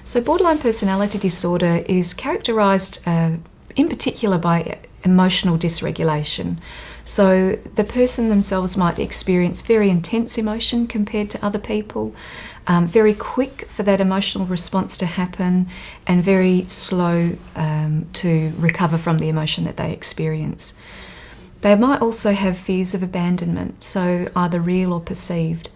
So borderline personality disorder is characterised in particular by emotional dysregulation. So the person themselves might experience very intense emotion compared to other people, very quick for that emotional response to happen, and very slow to recover from the emotion that they experience. They might also have fears of abandonment, so either real or perceived,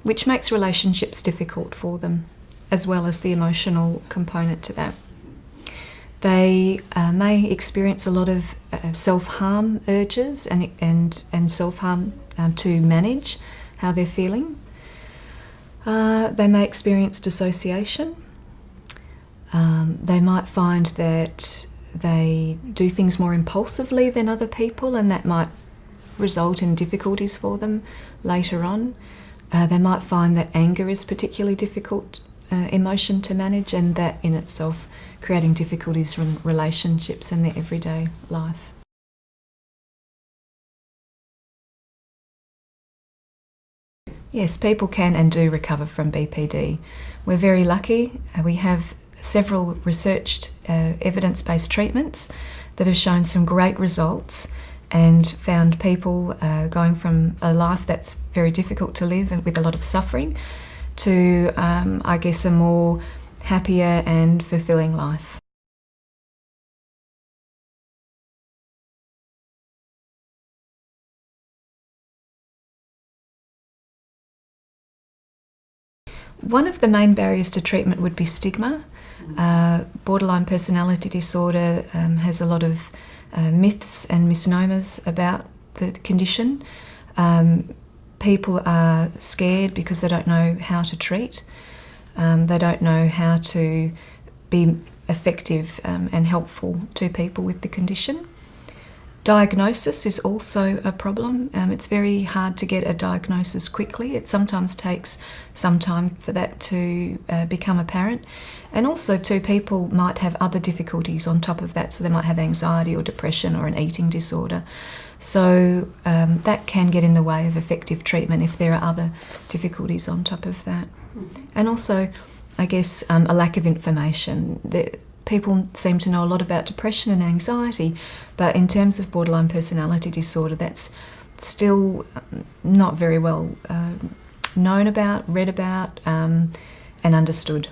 which makes relationships difficult for them, as well as the emotional component to that. They may experience a lot of self-harm urges and self-harm to manage how they're feeling. They may experience dissociation. They might find that they do things more impulsively than other people, and that might result in difficulties for them later on. They might find that anger is particularly difficult emotion to manage, and that in itself creating difficulties from relationships in their everyday life. Yes, people can and do recover from BPD. We're very lucky. We have several researched evidence-based treatments that have shown some great results and found people going from a life that's very difficult to live and with a lot of suffering to, I guess, a more happier and fulfilling life. One of the main barriers to treatment would be stigma. Borderline personality disorder has a lot of myths and misnomers about the condition. People are scared because they don't know how to treat. They don't know how to be effective and helpful to people with the condition. Diagnosis is also a problem. It's very hard to get a diagnosis quickly. It sometimes takes some time for that to become apparent. And also too, people might have other difficulties on top of that. So they might have anxiety or depression or an eating disorder. So that can get in the way of effective treatment if there are other difficulties on top of that. And also, I guess, a lack of information. People seem to know a lot about depression and anxiety, but in terms of borderline personality disorder, that's still not very well known about, read about, and understood.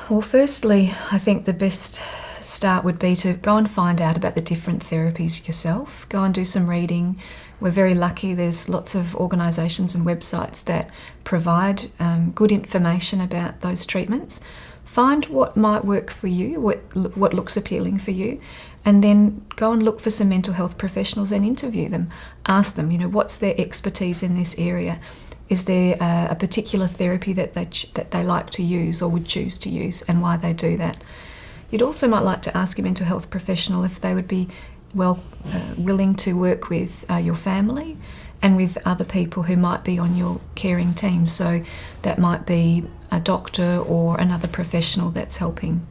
Well, firstly, I think the best start would be to go and find out about the different therapies yourself. Go and do some reading. We're very lucky. There's lots of organisations and websites that provide good information about those treatments. Find what might work for you, what looks appealing for you, and then go and look for some mental health professionals and interview them. Ask them, what's their expertise in this area? Is there a particular therapy that they like to use or would choose to use, and why they do that? You'd also might like to ask a mental health professional if they would be willing to work with your family and with other people who might be on your caring team. So that might be a doctor or another professional that's helping.